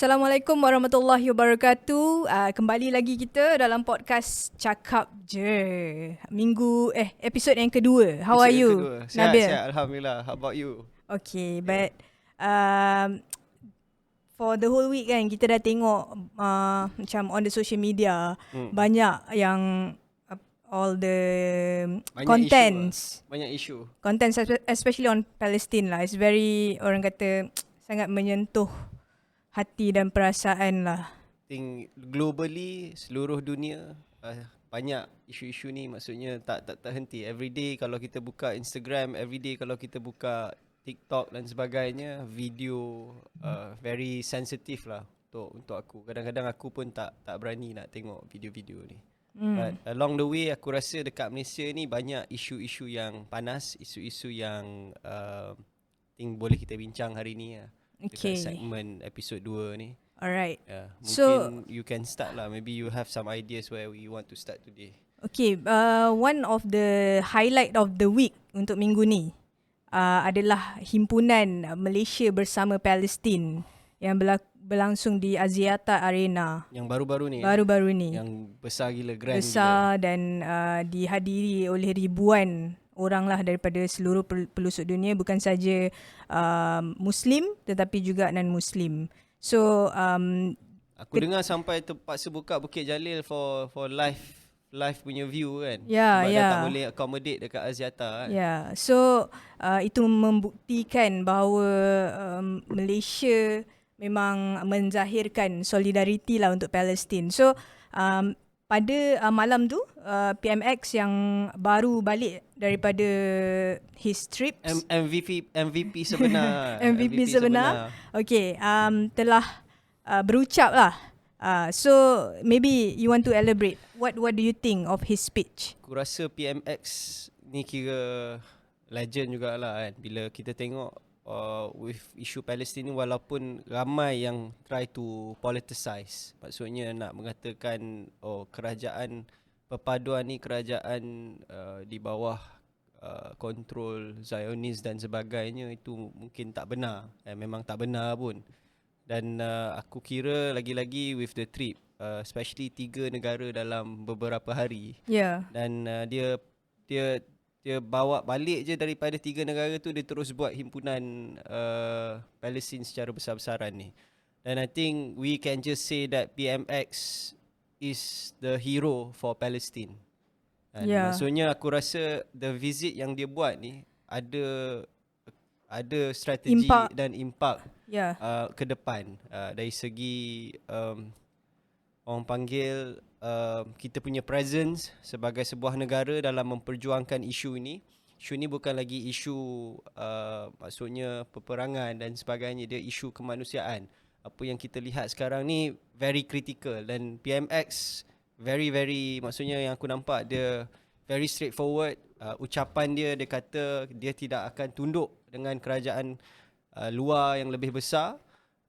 Assalamualaikum warahmatullahi wabarakatuh. Kembali lagi kita dalam podcast Cakap Je. Episod yang kedua. How are you, Nabil? Sihat, Alhamdulillah. How about you? Okay, but for the whole week kan kita dah tengok macam on the social media banyak yang all the contents. Banyak isu. Contents especially on Palestine lah. It's very, orang kata, sangat menyentuh hati dan perasaan lah. Think globally, seluruh dunia banyak isu-isu ni, maksudnya tak henti. Everyday kalau kita buka Instagram, everyday kalau kita buka TikTok dan sebagainya, video very sensitive lah untuk aku. Kadang-kadang aku pun tak berani nak tengok video-video ni. But along the way aku rasa dekat Malaysia ni banyak isu-isu yang panas, isu-isu yang think boleh kita bincang hari ni lah. Okay. Dekat segmen episod 2 ni. Alright. Mungkin you can start lah. Maybe you have some ideas where we want to start today. Okay, one of the highlight of the week untuk minggu ni adalah himpunan Malaysia bersama Palestin yang berlangsung di Axiata Arena. Yang baru-baru ni. Baru-baru ni. Yang besar gila, grand besar gila. Dan dihadiri oleh ribuan orang lah daripada seluruh pelosok dunia, bukan saja Muslim tetapi juga non-Muslim. So aku dengar sampai terpaksa buka Bukit Jalil for live punya view kan. Sebab dah tak boleh accommodate dekat Axiata kan. So itu membuktikan bahawa Malaysia memang menzahirkan solidariti lah untuk Palestin. So pada malam tu PMX yang baru balik daripada his trips, MVP sebenar. MVP sebenar. Okay, telah berucap lah. So maybe you want to elaborate. What do you think of his speech? Aku rasa PMX ni kira legend jugalah kan. Bila kita tengok with isu Palestin ni, walaupun ramai yang try to politicize, maksudnya nak mengatakan kerajaan perpaduan ni kerajaan di bawah kontrol Zionis dan sebagainya, itu mungkin tak benar, memang tak benar pun. Dan aku kira lagi-lagi with the trip, especially 3 negara dalam beberapa hari. Dan dia bawa balik je daripada 3 negara tu, dia terus buat himpunan Palestin secara besar-besaran ni. And I think we can just say that PMX is the hero for Palestine. Maksudnya aku rasa the visit yang dia buat ni ada strategi dan impak ke depan, dari segi orang panggil kita punya presence sebagai sebuah negara dalam memperjuangkan isu ini. Isu ini bukan lagi isu maksudnya peperangan dan sebagainya, dia isu kemanusiaan. Apa yang kita lihat sekarang ni very critical, dan PMX very maksudnya yang aku nampak dia very straightforward. Ucapan dia kata dia tidak akan tunduk dengan kerajaan luar yang lebih besar,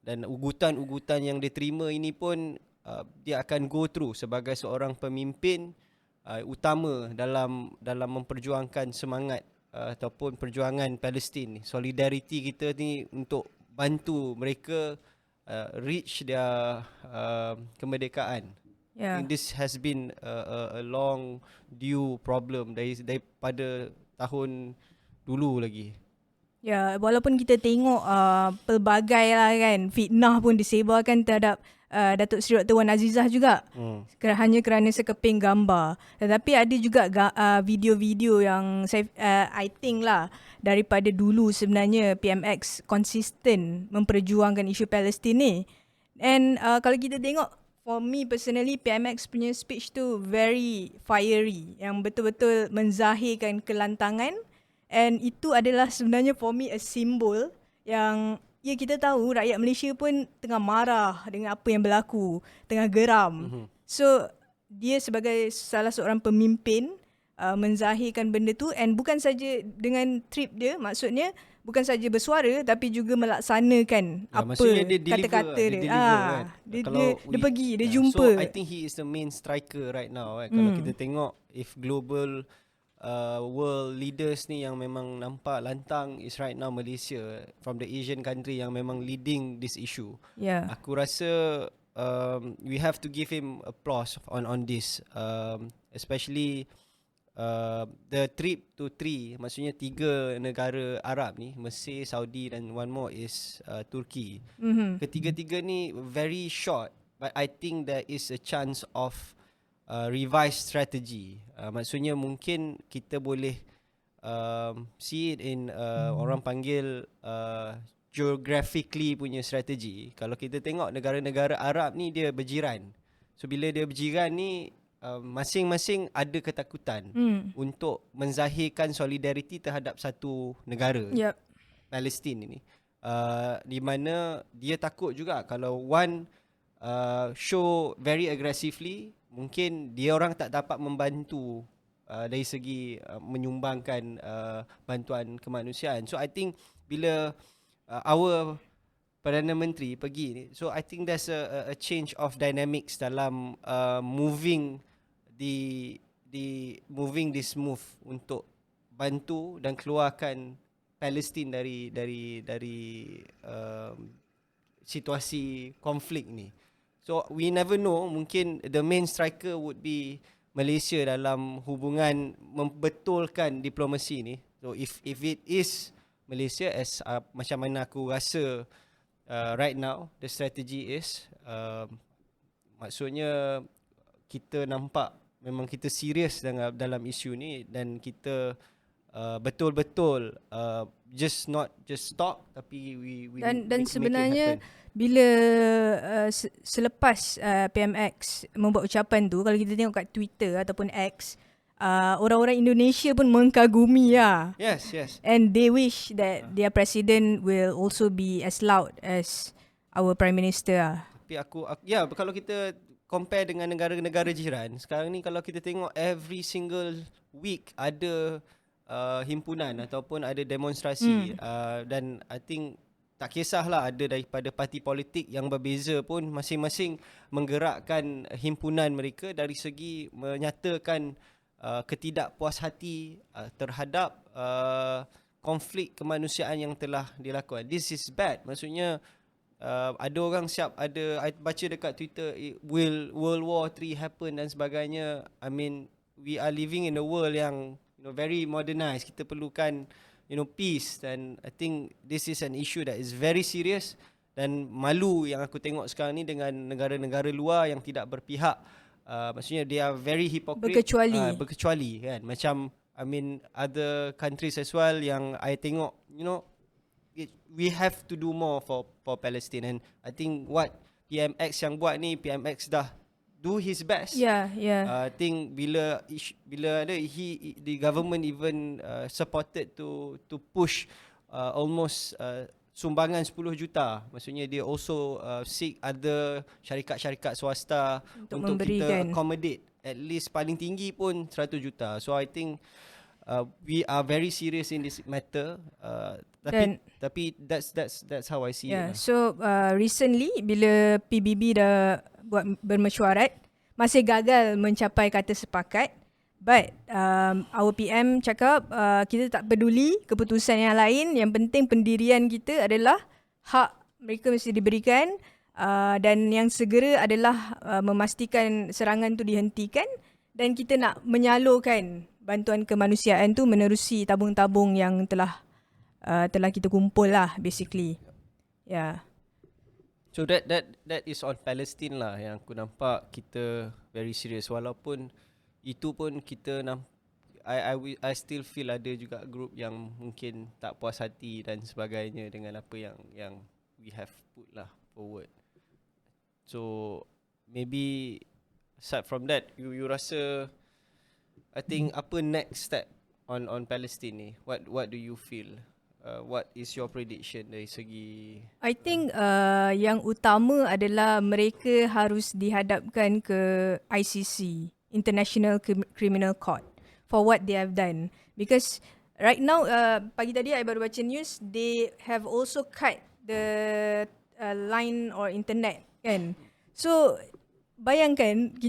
dan ugutan-ugutan yang dia terima ini pun dia akan go through sebagai seorang pemimpin utama dalam memperjuangkan semangat ataupun perjuangan Palestin. Solidariti kita ni untuk bantu mereka reach their kemerdekaan. This has been a long due problem daripada tahun dulu lagi. Walaupun kita tengok pelbagai lah kan, fitnah pun disebarkan terhadap Datuk Seri Dr. Wan Azizah juga, hanya kerana sekeping gambar. Tetapi ada juga video-video yang I think lah, daripada dulu sebenarnya PMX konsisten memperjuangkan isu Palestin ni. And kalau kita tengok, for me personally, PMX punya speech tu very fiery, yang betul-betul menzahirkan kelantangan. And itu adalah sebenarnya for me a symbol yang kita tahu rakyat Malaysia pun tengah marah dengan apa yang berlaku, tengah geram. So dia sebagai salah seorang pemimpin menzahirkan benda tu, and bukan saja dengan trip dia, maksudnya bukan saja bersuara tapi juga melaksanakan apa kata-kata dia. Dia pergi, dia jumpa. So I think he is the main striker right now. Kalau kita tengok, if global world leaders ni yang memang nampak lantang is right now Malaysia, from the Asian country yang memang leading this issue. Aku rasa we have to give him applause on this, especially the trip to 3, maksudnya 3 negara Arab ni, Mesir, Saudi dan one more is Turkey. Ketiga-tiga ni very short, but I think there is a chance of revised strategy. Maksudnya mungkin kita boleh see it in orang panggil geographically punya strategi. Kalau kita tengok negara-negara Arab ni dia berjiran. So bila dia berjiran ni masing-masing ada ketakutan untuk menzahirkan solidariti terhadap satu negara. Palestin ini. Di mana dia takut juga kalau one show very aggressively, mungkin dia orang tak dapat membantu dari segi menyumbangkan bantuan kemanusiaan. So I think bila our Perdana Menteri pergi ni, so I think there's a change of dynamics dalam moving this move untuk bantu dan keluarkan Palestin dari situasi konflik ni. So we never know, mungkin the main striker would be Malaysia dalam hubungan membetulkan diplomasi ni. So if it is Malaysia as macam mana aku rasa right now the strategy is, maksudnya kita nampak memang kita serius dalam isu ni dan kita betul-betul just stop, tapi we dan sebenarnya bila selepas PMX membuat ucapan tu, kalau kita tengok kat Twitter ataupun X, orang-orang Indonesia pun mengkagumi lah. Yes. And they wish that their president will also be as loud as our prime minister lah. Tapi kalau kita compare dengan negara-negara jiran, sekarang ni kalau kita tengok every single week ada himpunan ataupun ada demonstrasi, dan I think tak kisahlah ada daripada parti politik yang berbeza pun, masing-masing menggerakkan himpunan mereka dari segi menyatakan ketidakpuashati terhadap konflik kemanusiaan yang telah dilakukan. This is bad. Maksudnya ada orang siap, I baca dekat Twitter, will World War 3 happen dan sebagainya. I mean, we are living in a world yang very modernized. Kita perlukan peace, dan I think this is an issue that is very serious, dan malu yang aku tengok sekarang ni dengan negara-negara luar yang tidak berpihak. Maksudnya they are very hypocrite, berkecuali kan, macam I mean other countries as well yang I tengok, we have to do more for Palestine, and I think what PMX yang buat ni, PMX dah do his best. I think bila ada the government even supported to push almost sumbangan 10 juta. Maksudnya dia also seek other syarikat-syarikat swasta untuk kita accommodate, at least paling tinggi pun 100 juta. So I think we are very serious in this matter. Tapi that's how I see it. So recently bila PBB dah buat bermesyuarat, masih gagal mencapai kata sepakat, but our PM cakap kita tak peduli keputusan yang lain, yang penting pendirian kita adalah hak mereka mesti diberikan, dan yang segera adalah memastikan serangan tu dihentikan, dan kita nak menyalurkan bantuan kemanusiaan tu menerusi tabung-tabung yang telah kita kumpul lah basically. So that is on Palestine lah yang aku nampak kita very serious, walaupun itu pun kita I still feel ada juga group yang mungkin tak puas hati dan sebagainya dengan apa yang we have put lah forward. So maybe aside from that, you rasa, I think apa next step on Palestine ni? What do you feel? What is your prediction dari segi? I think yang utama adalah mereka harus dihadapkan ke ICC, International Criminal Court, for what they have done. Because right now, pagi tadi I baru baca news, they have also cut the line or internet kan. So bayangkan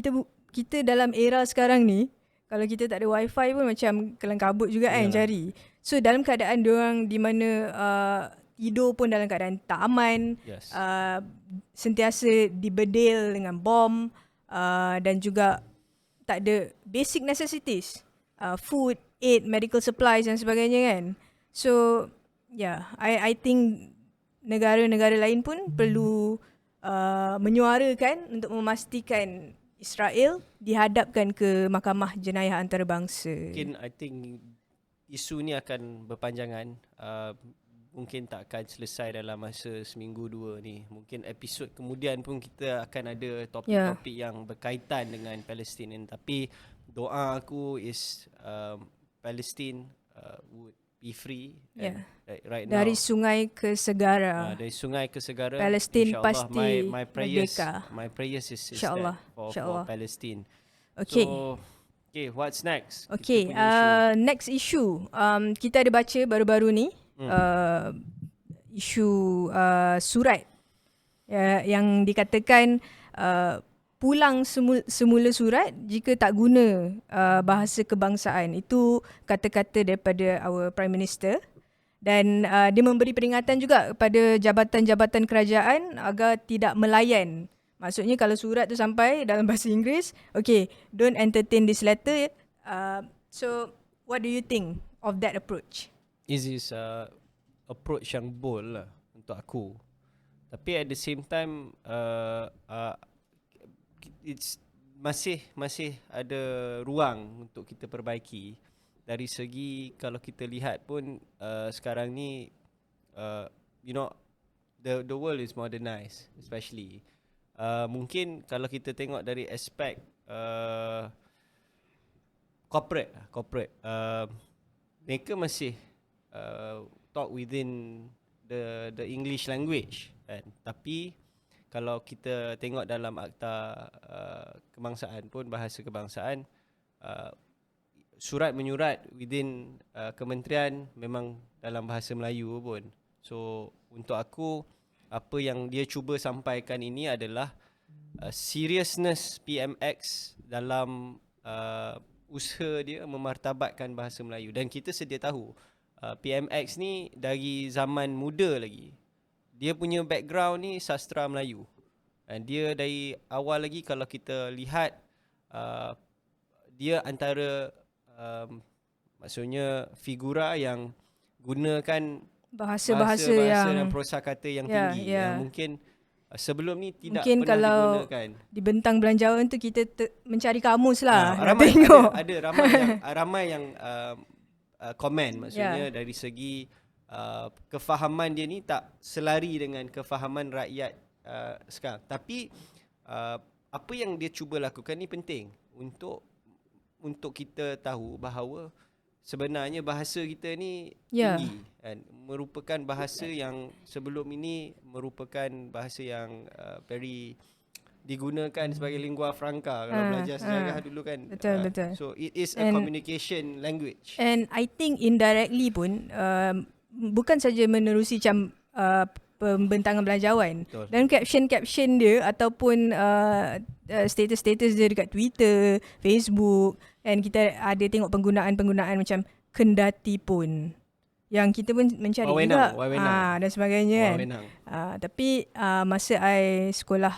kita dalam era sekarang ni, Kalau kita tak ada wifi pun macam kelang kabut juga kan cari. So dalam keadaan diorang di mana tidur pun dalam keadaan tak aman, sentiasa dibedil dengan bom, dan juga tak ada basic necessities, food, aid, medical supplies dan sebagainya kan. So I think negara-negara lain pun perlu menyuarakan untuk memastikan Israel dihadapkan ke Mahkamah Jenayah Antarabangsa. Mungkin I think isu ni akan berpanjangan. Mungkin tak akan selesai dalam masa seminggu dua ni. Mungkin episod kemudian pun kita akan ada topik-topik yang berkaitan dengan Palestin. Tapi doa aku is Palestine would be free. Right now, dari sungai ke segara. Dari sungai ke segara. Palestin pasti my prayers, merdeka. my prayers is InsyaAllah. for Palestine. Okay. So, okay, what's next? Okay, next issue. Kita ada baca baru-baru ni isu surat yang dikatakan pulang semula surat jika tak guna bahasa kebangsaan. Itu kata-kata daripada our Prime Minister. Dan dia memberi peringatan juga kepada jabatan-jabatan kerajaan agar tidak melayan. Maksudnya kalau surat tu sampai dalam bahasa Inggeris, okay, don't entertain this letter. So, what do you think of that approach? Is this approach yang bold lah untuk aku. Tapi at the same time it's masih ada ruang untuk kita perbaiki. Dari segi kalau kita lihat pun sekarang ni the world is modernized, especially mungkin kalau kita tengok dari aspek corporate mereka masih talk within the English language kan. Tapi kalau kita tengok dalam akta kebangsaan pun, bahasa kebangsaan, surat menyurat within kementerian memang dalam bahasa Melayu pun. So untuk aku, apa yang dia cuba sampaikan ini adalah seriousness PMX dalam usaha dia memartabatkan bahasa Melayu. Dan kita sedia tahu PMX ni dari zaman muda lagi, dia punya background ni sastra Melayu. Dan dia dari awal lagi kalau kita lihat dia antara maksudnya figura yang gunakan bahasa dan prosakata yang tinggi yang mungkin sebelum ni tidak mungkin pernah kalau digunakan. Di bentang belanjawan tu kita mencari kamus lah. Ada ramai yang komen, maksudnya dari segi kefahaman dia ni tak selari dengan kefahaman rakyat sekarang. Tapi apa yang dia cuba lakukan ni penting untuk kita tahu bahawa sebenarnya bahasa kita ni tinggi kan, merupakan bahasa yang sebelum ini merupakan bahasa yang very digunakan sebagai lingua franca kalau belajar sejarah dulu kan. Betul. So it is a communication language. And I think indirectly pun bukan saja menerusi macam pembentangan belanjawan. Betul. Dan caption dia ataupun status-status dia dekat Twitter, Facebook, dan kita ada tengok penggunaan macam kendati pun, yang kita pun mencari juga dan sebagainya kan. Tapi masa I sekolah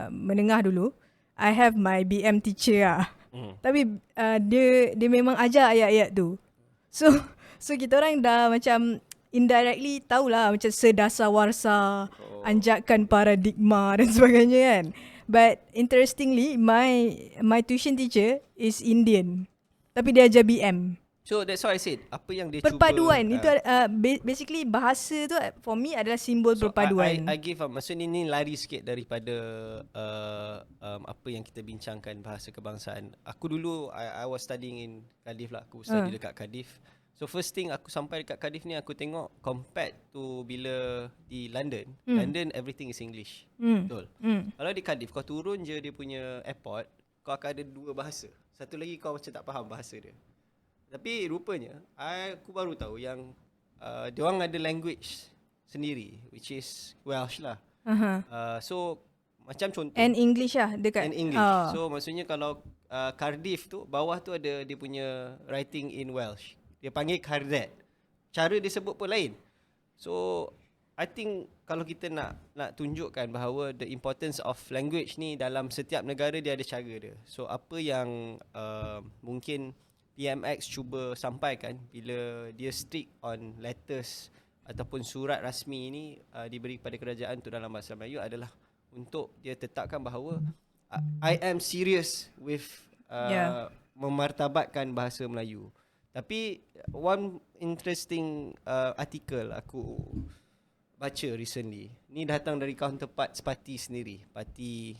menengah dulu, I have my BM teacher lah. Tapi dia memang ajar ayat-ayat tu. So kita orang dah macam indirectly tahulah macam sedasawarsa, anjakan paradigma dan sebagainya kan. But interestingly, my tuition teacher is Indian, tapi dia ajar BM. So that's why I said apa yang dia perpaduan cuba, itu basically bahasa tu for me adalah simbol perpaduan. I give up. Maksudnya ni lari sikit daripada apa yang kita bincangkan bahasa kebangsaan. Aku dulu I was studying in Cardiff lah. Aku study dekat Cardiff. So first thing aku sampai dekat Cardiff ni, aku tengok compared to bila di London. London everything is English. Betul. Kalau di Cardiff kau turun je dia punya airport, kau akan ada dua bahasa. Satu lagi kau macam tak faham bahasa dia. Tapi rupanya aku baru tahu yang diorang ada language sendiri, which is Welsh lah. So macam contoh, and English lah dekat. And English. So maksudnya kalau Cardiff tu, bawah tu ada dia punya writing in Welsh. Dia panggil Cardet. Cara dia sebut pun lain. So I think kalau kita nak tunjukkan bahawa the importance of language ni dalam setiap negara dia ada cara dia. So apa yang mungkin PMX cuba sampaikan bila dia strict on letters ataupun surat rasmi ni diberi kepada kerajaan untuk dalam bahasa Melayu adalah untuk dia tetapkan bahawa I am serious with memartabatkan bahasa Melayu. Tapi one interesting artikel aku baca recently, ni datang dari counterpart parti sendiri, Parti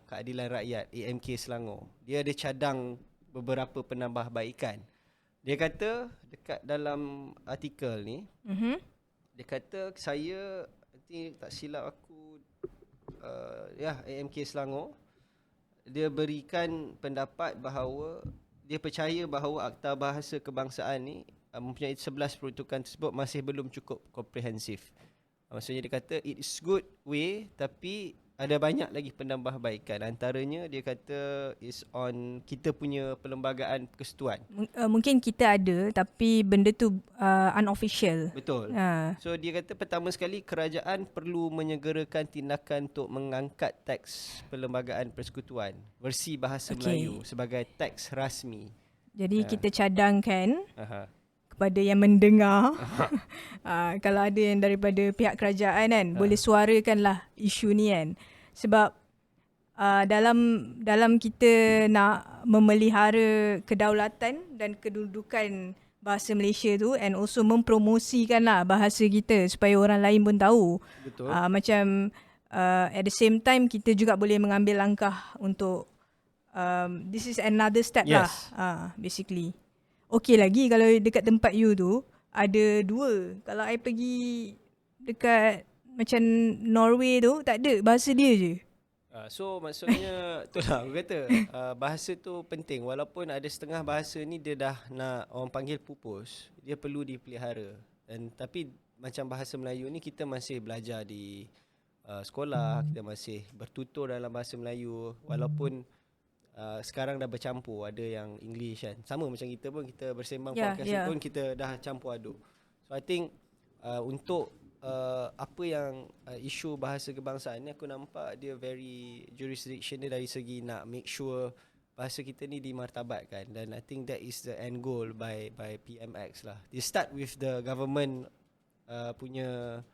Keadilan Rakyat, AMK Selangor. Dia ada cadang beberapa penambahbaikan. Dia kata dekat dalam artikel ni, dia kata saya, nanti tak silap aku, AMK Selangor, dia berikan pendapat bahawa dia percaya bahawa Akta Bahasa Kebangsaan ni mempunyai 11 peruntukan tersebut masih belum cukup komprehensif. Maksudnya dia kata it is good way, tapi ada banyak lagi penambahbaikan. Antaranya dia kata is on kita punya perlembagaan persekutuan. Mungkin kita ada tapi benda tu unofficial. Betul. So dia kata pertama sekali kerajaan perlu menyegerakan tindakan untuk mengangkat teks perlembagaan persekutuan versi bahasa Melayu sebagai teks rasmi. Jadi kita cadangkan kepada yang mendengar kalau ada yang daripada pihak kerajaan kan boleh suarakanlah isu ni kan, sebab dalam kita nak memelihara kedaulatan dan kedudukan bahasa Malaysia tu and also mempromosikanlah bahasa kita supaya orang lain pun tahu. Betul. Macam at the same time kita juga boleh mengambil langkah untuk this is another step lah basically. Okey lagi kalau dekat tempat you tu ada 2. Kalau I pergi dekat macam Norway tu tak ada, bahasa dia je. So maksudnya itulah aku kata bahasa tu penting. Walaupun ada setengah bahasa ni dia dah nak orang panggil pupus, dia perlu dipelihara. Tapi macam bahasa Melayu ni kita masih belajar di sekolah, kita masih bertutur dalam bahasa Melayu. Walaupun sekarang dah bercampur, ada yang English kan. Sama macam kita pun, kita bersembang podcast pun kita dah campur aduk. So I think untuk apa yang isu bahasa kebangsaan ni aku nampak dia very jurisdiction dia dari segi nak make sure bahasa kita ni dimartabatkan, dan I think that is the end goal by PMX lah. They start with the government punya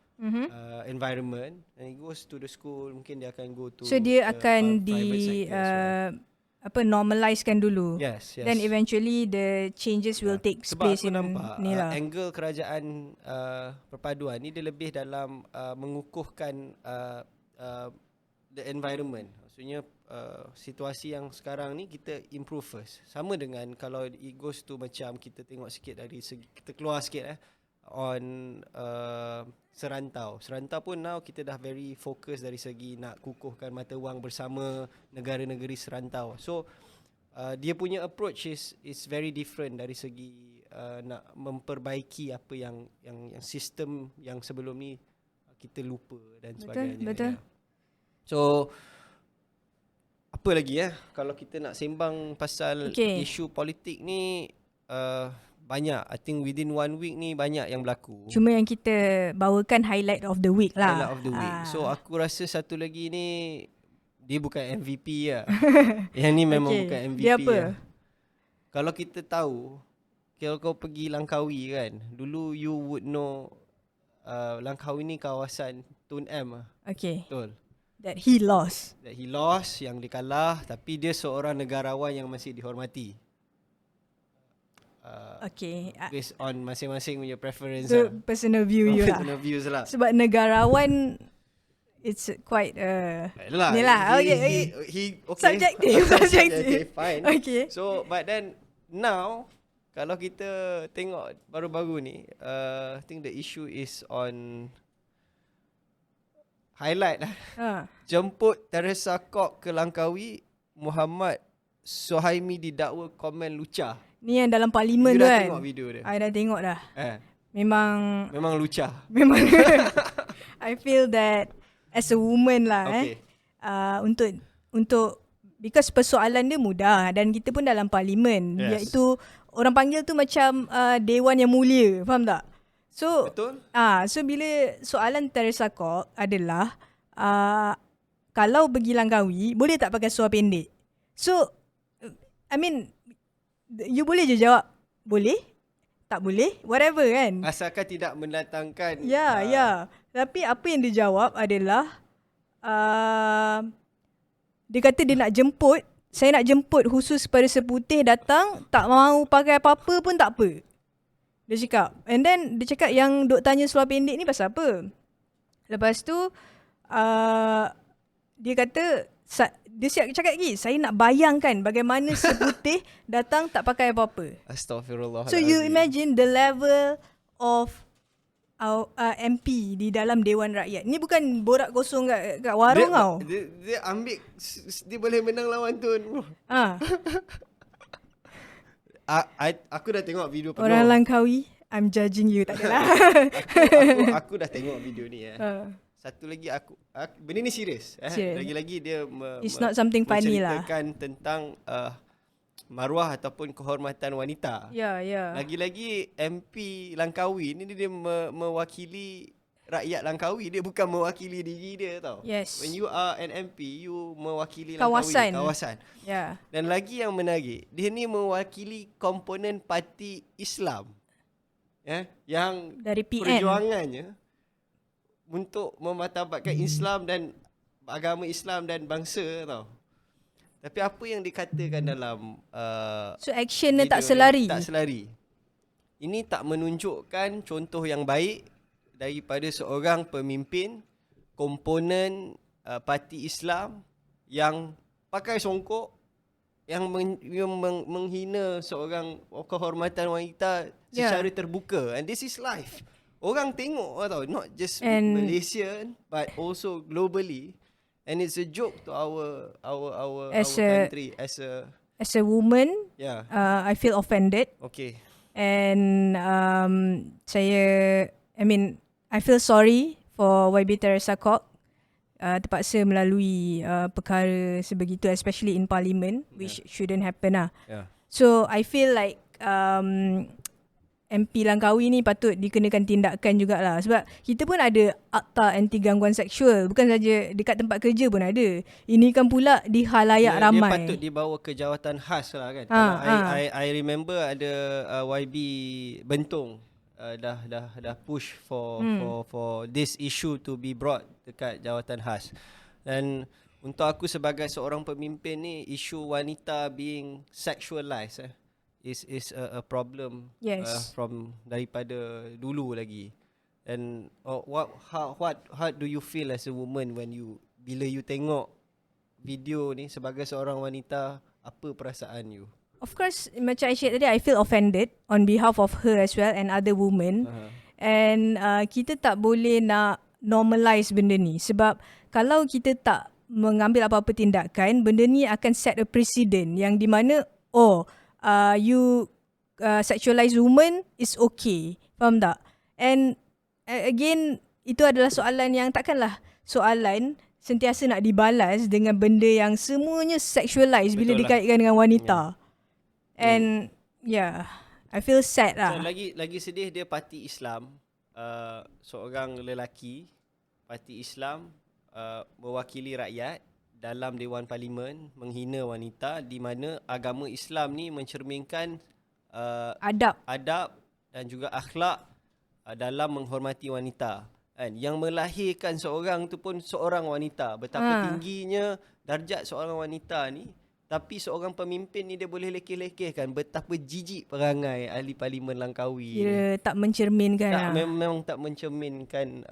environment and it goes to the school, mungkin dia akan go to so dia akan di normalizekan dulu. Yes. Then eventually the changes will take space in ni lah. Angle kerajaan perpaduan ni dia lebih dalam mengukuhkan the environment. Maksudnya situasi yang sekarang ni kita improve first. Sama dengan kalau it goes to macam kita tengok sikit dari segi, kita keluar sikit on serantau. Serantau pun now kita dah very fokus dari segi nak kukuhkan mata wang bersama negara-negeri serantau. So dia punya approach is very different dari segi nak memperbaiki apa yang sistem yang sebelum ni kita lupa dan sebagainya. Betul. So apa lagi kalau kita nak sembang pasal isu politik ni, banyak. I think within 1 week ni banyak yang berlaku. Cuma yang kita bawakan highlight of the week lah. Highlight of the week. So aku rasa satu lagi ni dia bukan MVP lah. Yang ni memang bukan MVP. Dia apa? Kalau kita tahu, kalau kau pergi Langkawi kan, dulu you would know Langkawi ni kawasan Tun M lah. Okay. Betul. That he lost, yang dia kalah, tapi dia seorang negarawan yang masih dihormati. Based on masing-masing punya preference so personal view you lah. Personal views lah. Sebab negarawan it's quite ni lah. He subjective. Okay, fine. Okay. So but then now kalau kita tengok baru-baru ni, I think the issue is on highlight lah. Jemput Teresa Kok ke Langkawi, Muhammad Suhaimi didakwa komen lucah. Ni yang dalam parlimen tu kan. You dah tengok video dia? I dah tengok dah. Memang lucah. Memang I feel that as a woman lah okay. Untuk because persoalan dia mudah dan kita pun dalam parlimen, iaitu orang panggil tu macam dewan yang mulia, faham tak? So betul. So bila soalan Teresa Kok adalah kalau pergi Langkawi boleh tak pakai seluar pendek? So I mean you boleh je jawab boleh, tak boleh, whatever kan. Asalkan tidak mendatangkan Ya. Tapi apa yang dia jawab adalah dia kata dia nak jemput, saya nak jemput khusus pada seputih datang, tak mau pakai apa-apa pun tak apa. Dia cakap. And then dia cakap yang duk tanya seluar pendek ni pasal apa? Lepas tu dia kata, dia cakap lagi, saya nak bayangkan bagaimana seputih datang tak pakai apa-apa. Astaghfirullahaladzim. So you imagine the level of MP di dalam Dewan Rakyat. Ni bukan borak kosong kat warung tau. Dia ambil, dia boleh menang lawan tu. Aku dah tengok video penuh. Orang Langkawi, I'm judging you, tak adalah. aku dah tengok video ni. Satu lagi aku benda ni serius. Lagi-lagi dia it's not something funny lah. menceritakan tentang maruah ataupun kehormatan wanita. Ya. Lagi-lagi MP Langkawi ni dia mewakili rakyat Langkawi, dia bukan mewakili diri dia tau. Yes. When you are an MP, you mewakili kawasan. Langkawi, kawasan. Ya. Dan lagi yang menarik, dia ni mewakili komponen parti Islam. Yang dari PN. Perjuangannya untuk memartabatkan Islam dan agama Islam dan bangsa tau. Tapi apa yang dikatakan dalam so action dia tak selari. Tak selari. Ini tak menunjukkan contoh yang baik daripada seorang pemimpin komponen parti Islam yang pakai songkok, yang menghina seorang kehormatan wanita secara terbuka. And this is live. Orang tengok tau, not just Malaysia but also globally. And it's a joke to our country as a woman. I feel offended. Okay. And I feel sorry for YB Teresa Kok terpaksa melalui perkara sebegitu, especially in parliament, which shouldn't happen lah. So I feel like MP Langkawi ni patut dikenakan tindakan jugalah, sebab kita pun ada akta anti gangguan seksual, bukan saja dekat tempat kerja pun ada. Ini kan pula di halayak ramai. Dia patut dibawa ke jawatan khas lah kan. I remember ada YB Bentong dah push for this issue to be brought dekat jawatan khas. Dan untuk aku sebagai seorang pemimpin ni, isu wanita being sexualized is a problem. From daripada dulu lagi. And how do you feel as a woman when bila you tengok video ni sebagai seorang wanita, apa perasaan you? Of course, macam I shared tadi, I feel offended on behalf of her as well and other women. And kita tak boleh nak normalize benda ni, sebab kalau kita tak mengambil apa-apa tindakan, benda ni akan set a precedent yang di mana you sexualize women is okay. Faham tak? And again, itu adalah soalan yang takkanlah soalan sentiasa nak dibalas dengan benda yang semuanya sexualize bila dikaitkan dengan wanita. And I feel sad lah. So, lagi sedih dia parti Islam, seorang lelaki parti Islam mewakili rakyat dalam Dewan Parlimen menghina wanita, di mana agama Islam ni mencerminkan adab dan juga akhlak dalam menghormati wanita. Kan? Yang melahirkan seorang tu pun seorang wanita. Betapa tingginya darjat seorang wanita ni, tapi seorang pemimpin ni dia boleh lekeh-lekehkan betapa jijik perangai ahli Parlimen Langkawi. Dia tak mencerminkan. Memang tak mencerminkan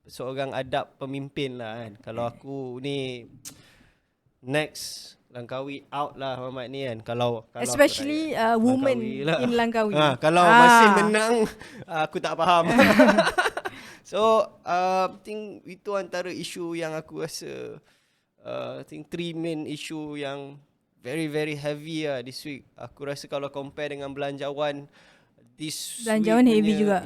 seorang adab pemimpin lah kan. Kalau aku ni next Langkawi out lah Muhammad ni kan. Kalau especially women lah in Langkawi. Kalau masih menang aku tak faham. So I think itu antara isu yang aku rasa I think 3 main issue yang very very heavy lah this week. Aku rasa kalau compare dengan belanjawan belanjawan heavy juga.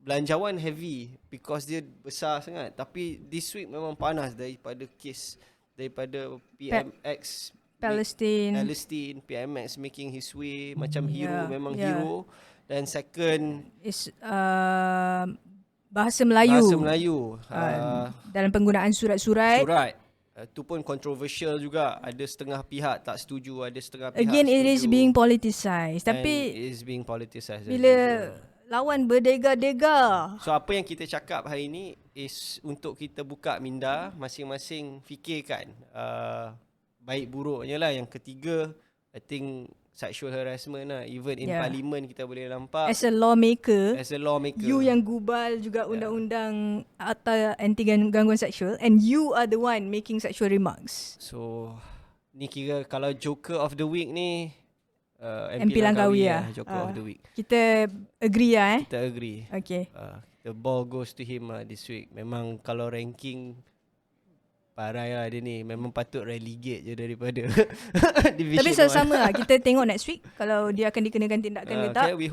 Belanjawan heavy because dia besar sangat, tapi this week memang panas daripada kes daripada PMX Palestine, PMX making his way macam hero, memang hero. Dan second is bahasa Melayu dalam penggunaan surat-surat. Itu pun controversial juga. Ada setengah pihak tak setuju, ada setengah pihak Again, setuju. it is being politicized. Tapi it is being politicized bila lawan berdega-dega. So apa yang kita cakap hari ni is untuk kita buka minda, masing-masing fikirkan baik buruknya lah. Yang ketiga, I think sexual harassment lah. Even in parliament kita boleh nampak. As a lawmaker, you yang gubal juga undang-undang atau anti gangguan seksual, and you are the one making sexual remarks. So ni kira kalau Joker of the Week ni MP Langkawi lah. Joker of the Week. Kita agree lah Kita agree. Okay. The ball goes to him this week. Memang kalau ranking parai lah dia ni. Memang patut relegate je daripada division. Tapi sama lah. Kita tengok next week kalau dia akan dikenakan tindakan ke tak. Okay,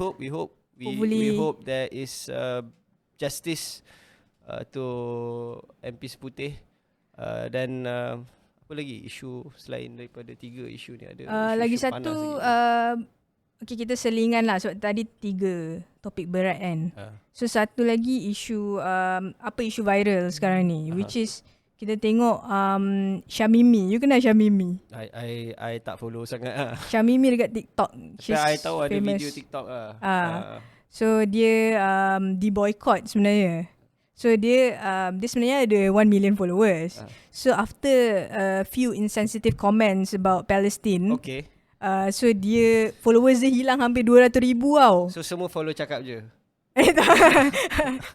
we hope there is justice to MP Seputih. Dan apa lagi isu selain daripada 3 isu ni ada lagi satu okay, kita selingan lah sebab tadi 3 topik berat kan. So satu lagi isu apa isu viral sekarang ni, which is kita tengok Syamimi. You kenal Syamimi? I tak follow sangat lah. Syamimi dekat TikTok. I tahu ada video TikTok lah. So dia di boycott sebenarnya. So dia sebenarnya ada 1 million followers. So after a few insensitive comments about Palestine, so dia followers dia hilang hampir 200,000 tau. So semua follow cakap je.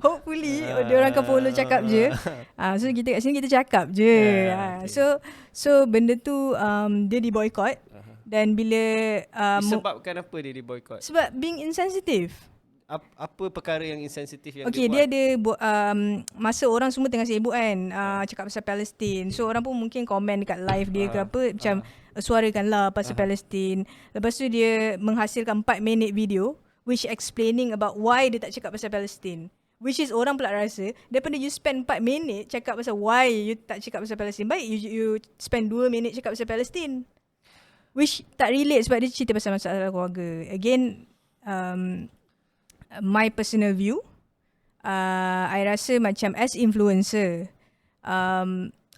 Hopefully dia orang akan follow cakap je. So kita kat sini kita cakap je. So benda tu dia di boycott. Dan bila disebabkan apa dia di boycott? Sebab being insensitive. Apa perkara yang insensitif yang dia buat? Dia ada masa orang semua tengah sibuk kan cakap pasal Palestin. So orang pun mungkin komen dekat live dia ke apa macam suarakanlah pasal Palestin. Lepas tu dia menghasilkan 4 minit video which explaining about why dia tak cakap pasal Palestin. Which is orang pula rasa daripada you spend 4 minit cakap pasal why you tak cakap pasal Palestin, baik you spend 2 minit cakap pasal Palestin. Which tak relate sebab dia cerita pasal masalah keluarga. Again, my personal view, I rasa macam as influencer,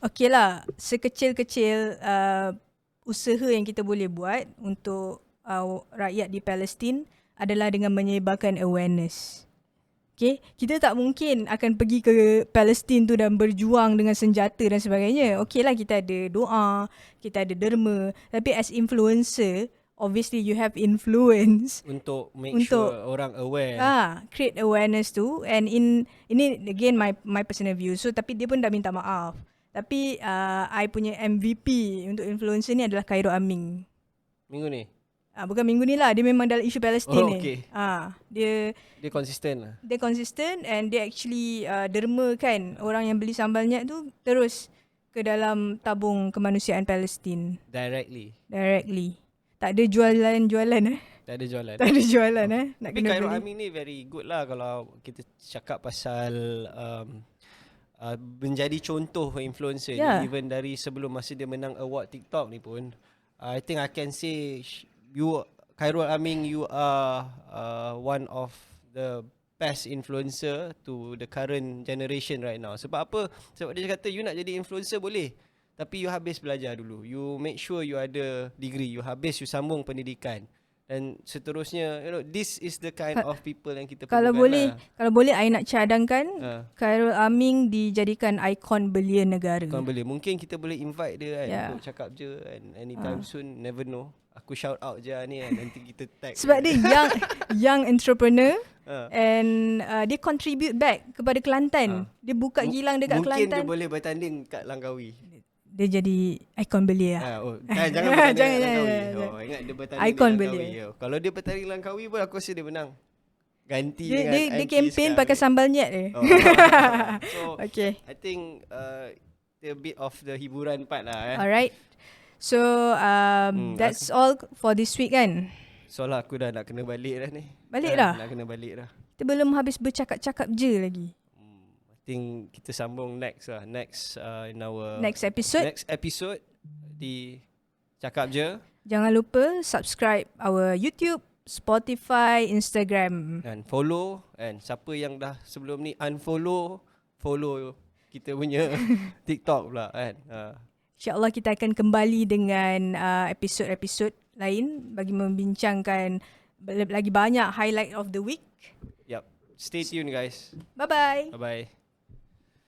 okay lah, sekecil-kecil usaha yang kita boleh buat untuk rakyat di Palestin adalah dengan menyebarkan awareness. Okay, kita tak mungkin akan pergi ke Palestin tu dan berjuang dengan senjata dan sebagainya. Okay lah, kita ada doa, kita ada derma. Tapi as influencer, obviously you have influence untuk sure orang aware. Create awareness tu. And ini again my personal view. So tapi dia pun dah minta maaf. Tapi I punya MVP untuk influencer ni adalah Khairul Aming. Minggu ni? Bukan minggu ni lah. Dia memang dalam isu Palestin ni. Dia konsisten lah. Dia konsisten and dia actually derma kan orang yang beli sambal nyat tu terus ke dalam tabung kemanusiaan Palestin. Directly. Tak ada jualan. Tak ada jualan. Nak tapi Khairul Aming ni very good lah kalau kita cakap pasal menjadi contoh influencer ni. Even dari sebelum masa dia menang award TikTok ni pun, I think I can say Khairul Aming, you are one of the best influencer to the current generation right now. Sebab apa? Sebab dia kata you nak jadi influencer boleh, tapi you habis belajar dulu. You make sure you ada degree, you sambung pendidikan. Dan seterusnya, this is the kind of people yang kita perlukan. Kalau boleh I nak cadangkan Khairul Aming dijadikan ikon belia negara. Mungkin kita boleh invite dia kan untuk cakap je kan. Anytime soon, never know. Aku shout out je ni kan, nanti kita tag. Sebab dia young entrepreneur and dia contribute back kepada Kelantan. Dia buka kilang dekat Kelantan. Kelantan. Mungkin dia boleh bertanding kat Langkawi. Dia jadi ikon belia. Jangan bertanding Langkawi. Ingat dia bertanding ikon Langkawi. Belia. Kalau dia bertanding Langkawi pun aku rasa dia menang. Ganti dia campaign pakai sambal nyat dia. So okay. I think a bit of the hiburan part lah. Alright. So that's all for this week kan. Soalnya aku dah nak kena balik dah ni. Balik dah? Nak kena balik dah. Kita belum habis bercakap-cakap je lagi. think kita sambung next lah. In our next episode. Next episode di Cakap Je. Jangan lupa subscribe our YouTube, Spotify, Instagram. Dan follow. And siapa yang dah sebelum ni unfollow, follow kita punya TikTok pula kan. InsyaAllah kita akan kembali dengan episod-episod lain bagi membincangkan lagi banyak highlight of the week. Yep. Stay tuned guys. Bye-bye. Bye-bye.